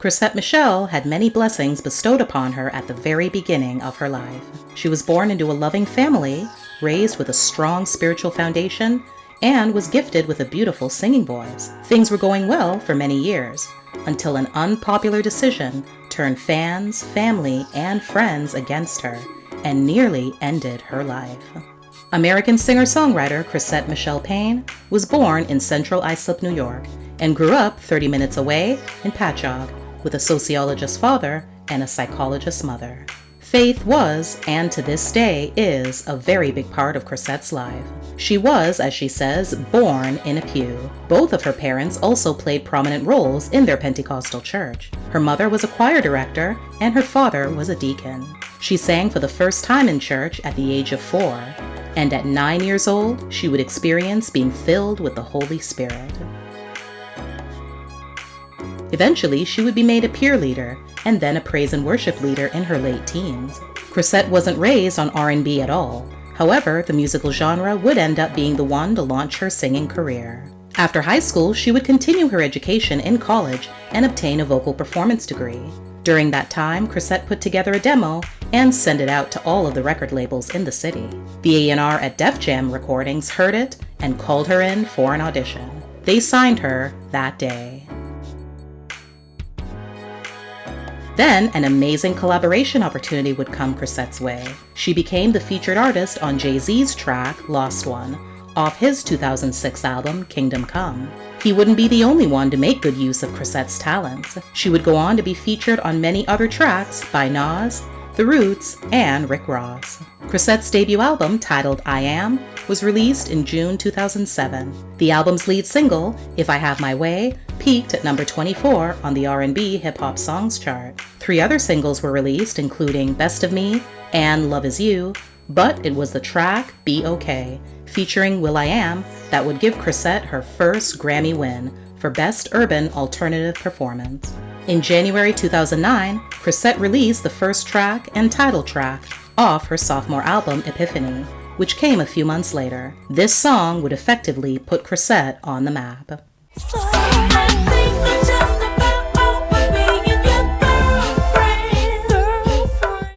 Chrisette Michele had many blessings bestowed upon her at the very beginning of her life. She was born into a loving family, raised with a strong spiritual foundation, and was gifted with a beautiful singing voice. Things were going well for many years, until an unpopular decision turned fans, family, and friends against her and nearly ended her life. American singer-songwriter Chrisette Michele Payne was born in Central Islip, New York, and grew up 30 minutes away in Patchogue with a sociologist's father and a psychologist's mother. Faith was, and to this day is, a very big part of Chrisette's life. She was, as she says, born in a pew. Both of her parents also played prominent roles in their Pentecostal church. Her mother was a choir director, and her father was a deacon. She sang for the first time in church at the age of 4, and at 9 years old, she would experience being filled with the Holy Spirit. Eventually, she would be made a peer leader, and then a praise and worship leader in her late teens. Chrisette wasn't raised on R&B at all. However, the musical genre would end up being the one to launch her singing career. After high school, she would continue her education in college and obtain a vocal performance degree. During that time, Chrisette put together a demo and sent it out to all of the record labels in the city. The A&R at Def Jam Recordings heard it and called her in for an audition. They signed her that day. Then, an amazing collaboration opportunity would come Chrisette's way. She became the featured artist on Jay-Z's track, Lost One, off his 2006 album, Kingdom Come. He wouldn't be the only one to make good use of Chrisette's talents. She would go on to be featured on many other tracks by Nas, The Roots, and Rick Ross. Chrisette's debut album, titled I Am, was released in June 2007. The album's lead single, If I Have My Way, peaked at number 24 on the R&B hip-hop songs chart. 3 other singles were released, including Best of Me and Love Is You, but it was the track Be Okay, featuring will.i.am, that would give Chrisette her first Grammy win for Best Urban Alternative Performance. In January 2009, Chrisette released the first track and title track off her sophomore album, Epiphany, which came a few months later. This song would effectively put Chrisette on the map.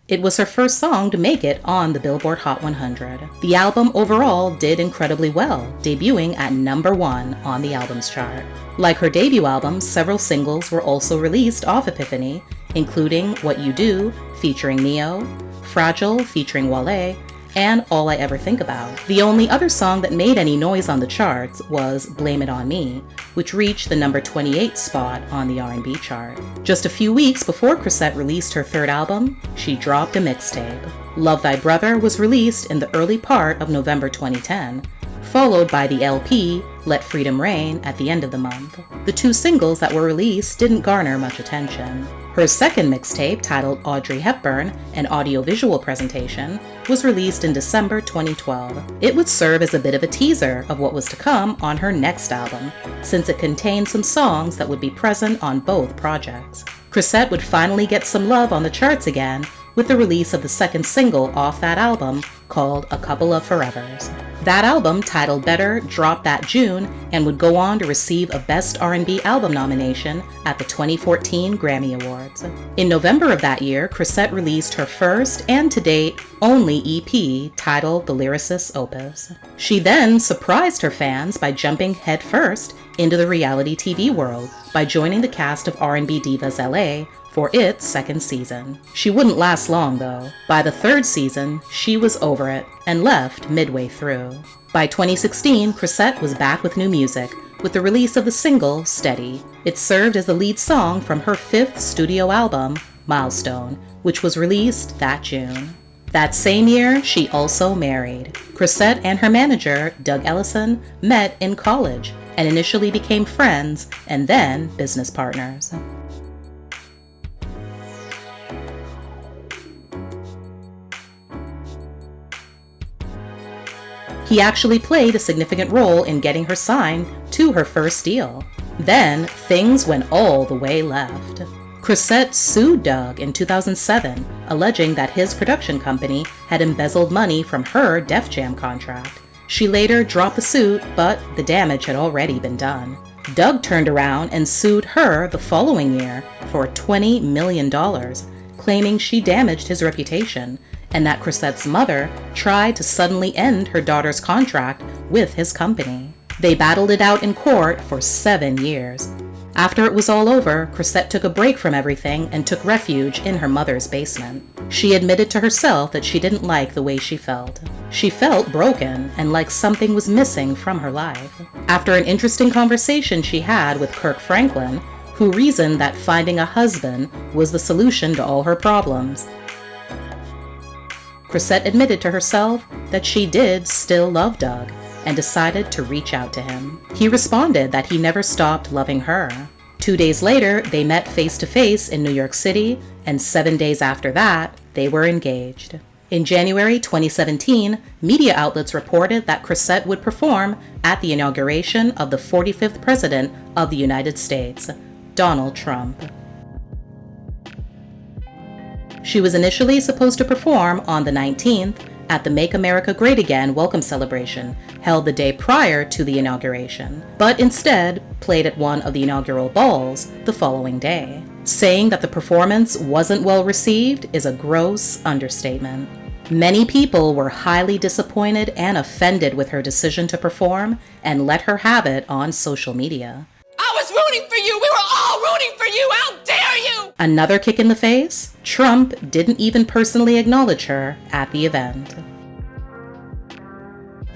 It was her first song to make it on the Billboard Hot 100. The album overall did incredibly well, debuting at number 1 on the albums chart. Like her debut album, several singles were also released off Epiphany, including What You Do, featuring Neo, Fragile, featuring Wale, and All I Ever Think About. The only other song that made any noise on the charts was Blame It On Me, which reached the number 28 spot on the R&B chart. Just a few weeks before Chrisette released her third album, she dropped a mixtape. Love Thy Brother was released in the early part of November 2010, followed by the LP, Let Freedom Reign, at the end of the month. The 2 singles that were released didn't garner much attention. Her second mixtape, titled Audrey Hepburn, an audio-visual presentation, was released in December 2012. It would serve as a bit of a teaser of what was to come on her next album, since it contained some songs that would be present on both projects. Chrisette would finally get some love on the charts again with the release of the second single off that album, called A Couple of Forevers. That album, titled Better, dropped that June and would go on to receive a Best R&B Album nomination at the 2014 Grammy Awards. In November of that year, Chrisette released her first and to date only EP titled The Lyricist's Opus. She then surprised her fans by jumping headfirst into the reality TV world by joining the cast of R&B Divas LA for its second season. She wouldn't last long though. By the third season, she was over it and left midway through. By 2016, Chrisette was back with new music with the release of the single Steady. It served as the lead song from her 5th studio album, Milestone, which was released that June. That same year, she also married. Chrisette and her manager, Doug Ellison, met in college and initially became friends and then business partners. He actually played a significant role in getting her signed to her first deal. Then, things went all the way left. Chrisette sued Doug in 2007, alleging that his production company had embezzled money from her Def Jam contract. She later dropped the suit, but the damage had already been done. Doug turned around and sued her the following year for $20 million, claiming she damaged his reputation and that Chrisette's mother tried to suddenly end her daughter's contract with his company. They battled it out in court for 7 years. After it was all over, Chrisette took a break from everything and took refuge in her mother's basement. She admitted to herself that she didn't like the way she felt. She felt broken and like something was missing from her life. After an interesting conversation she had with Kirk Franklin, who reasoned that finding a husband was the solution to all her problems, Chrisette admitted to herself that she did still love Doug and decided to reach out to him. He responded that he never stopped loving her. 2 days later, they met face to face in New York City, and 7 days after that, they were engaged. In January 2017, media outlets reported that Chrisette would perform at the inauguration of the 45th President of the United States, Donald Trump. She was initially supposed to perform on the 19th at the Make America Great Again welcome celebration held the day prior to the inauguration, but instead played at one of the inaugural balls the following day. Saying that the performance wasn't well received is a gross understatement. Many people were highly disappointed and offended with her decision to perform and let her have it on social media. I was rooting for you! We were all rooting for you! How dare you! Another kick in the face? Trump didn't even personally acknowledge her at the event.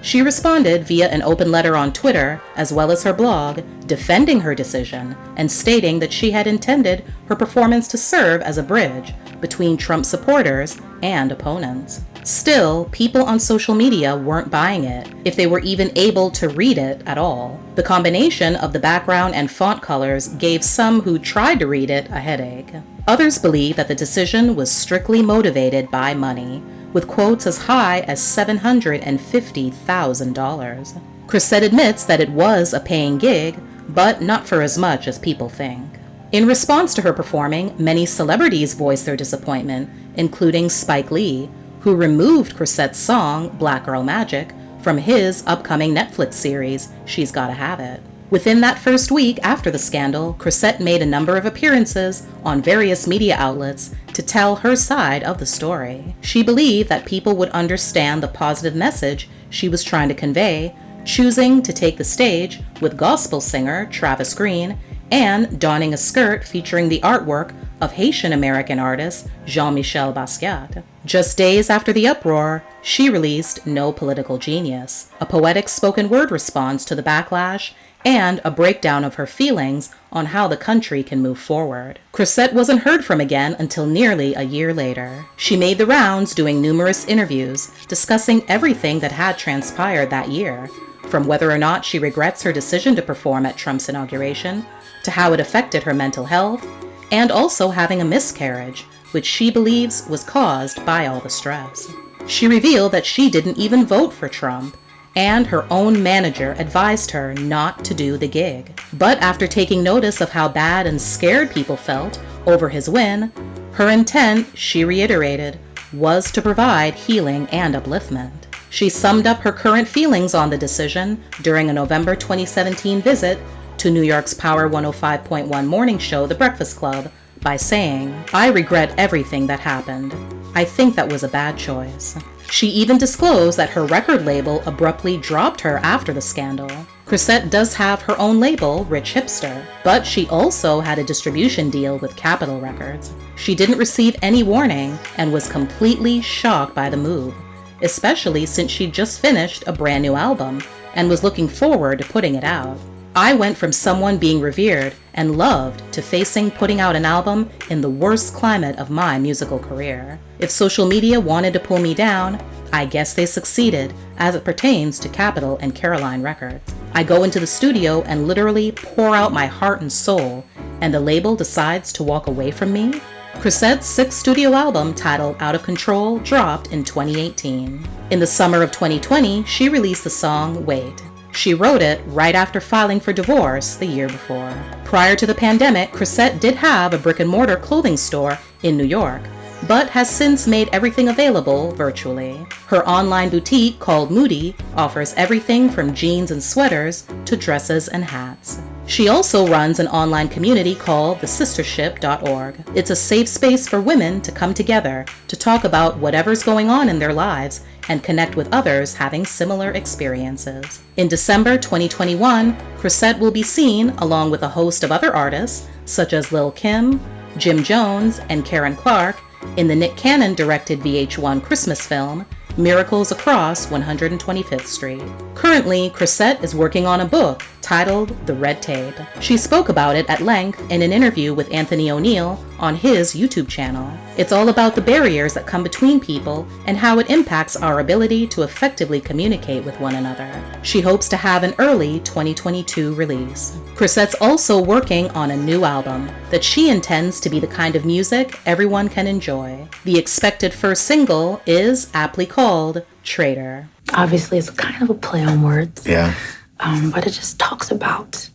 She responded via an open letter on Twitter, as well as her blog, defending her decision and stating that she had intended her performance to serve as a bridge between Trump supporters and opponents. Still, people on social media weren't buying it, if they were even able to read it at all. The combination of the background and font colors gave some who tried to read it a headache. Others believe that the decision was strictly motivated by money, with quotes as high as $750,000. Chrisette admits that it was a paying gig, but not for as much as people think. In response to her performing, many celebrities voiced their disappointment, including Spike Lee, who removed Chrisette's song, Black Girl Magic, from his upcoming Netflix series, She's Gotta Have It. Within that first week after the scandal, Chrisette made a number of appearances on various media outlets to tell her side of the story. She believed that people would understand the positive message she was trying to convey, choosing to take the stage with gospel singer Travis Green and donning a skirt featuring the artwork of Haitian-American artist Jean-Michel Basquiat. Just days after the uproar, she released No Political Genius, a poetic spoken word response to the backlash and a breakdown of her feelings on how the country can move forward. Chrisette wasn't heard from again until nearly a year later. She made the rounds doing numerous interviews, discussing everything that had transpired that year, from whether or not she regrets her decision to perform at Trump's inauguration, to how it affected her mental health, and also having a miscarriage, which she believes was caused by all the stress. She revealed that she didn't even vote for Trump, and her own manager advised her not to do the gig. But after taking notice of how bad and scared people felt over his win, her intent, she reiterated, was to provide healing and upliftment. She summed up her current feelings on the decision during a November 2017 visit to New York's Power 105.1 morning show, The Breakfast Club, by saying, "I regret everything that happened. I think that was a bad choice." She even disclosed that her record label abruptly dropped her after the scandal. Chrisette does have her own label, Rich Hipster, but she also had a distribution deal with Capitol Records. She didn't receive any warning and was completely shocked by the move, especially since she'd just finished a brand new album and was looking forward to putting it out. "I went from someone being revered and loved to facing putting out an album in the worst climate of my musical career. If social media wanted to pull me down, I guess they succeeded as it pertains to Capitol and Caroline Records. I go into the studio and literally pour out my heart and soul, and the label decides to walk away from me?" Chrisette's sixth studio album, titled Out of Control, dropped in 2018. In the summer of 2020, she released the song Wait. She wrote it right after filing for divorce the year before. Prior to the pandemic, Chrisette did have a brick-and-mortar clothing store in New York, but has since made everything available virtually. Her online boutique, called Moody, offers everything from jeans and sweaters to dresses and hats. She also runs an online community called thesistership.org. It's a safe space for women to come together to talk about whatever's going on in their lives and connect with others having similar experiences. In December 2021, Chrisette will be seen along with a host of other artists such as Lil' Kim, Jim Jones, and Karen Clark in the Nick Cannon directed VH1 Christmas film, Miracles Across 125th Street. Currently, Chrisette is working on a book titled The Red Tape. She spoke about it at length in an interview with Anthony O'Neill on his YouTube channel. It's all about the barriers that come between people and how it impacts our ability to effectively communicate with one another. She hopes to have an early 2022 release. Chrisette's also working on a new album that she intends to be the kind of music everyone can enjoy. The expected first single is aptly called Traitor. Obviously, it's kind of a play on words. Yeah. But it just talks about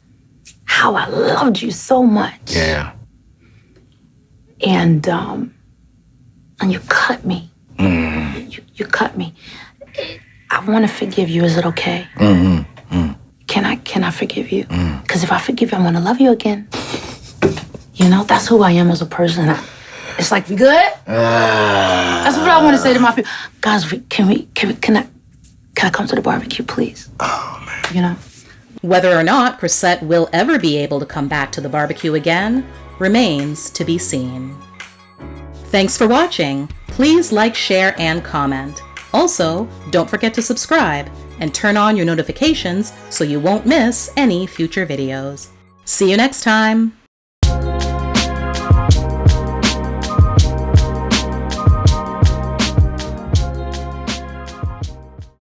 how I loved you so much. Yeah. And you cut me. You cut me. I want to forgive you. Is it okay? Can I forgive you? Because if I forgive you, I'm gonna love you again. You know, that's who I am as a person. It's like, we good? That's what I want to say to my people. Guys, can I come to the barbecue, please? Oh, man. You know? Whether or not Chrisette will ever be able to come back to the barbecue again remains to be seen. Thanks for watching. Please like, share, and comment. Also, don't forget to subscribe and turn on your notifications so you won't miss any future videos. See you next time.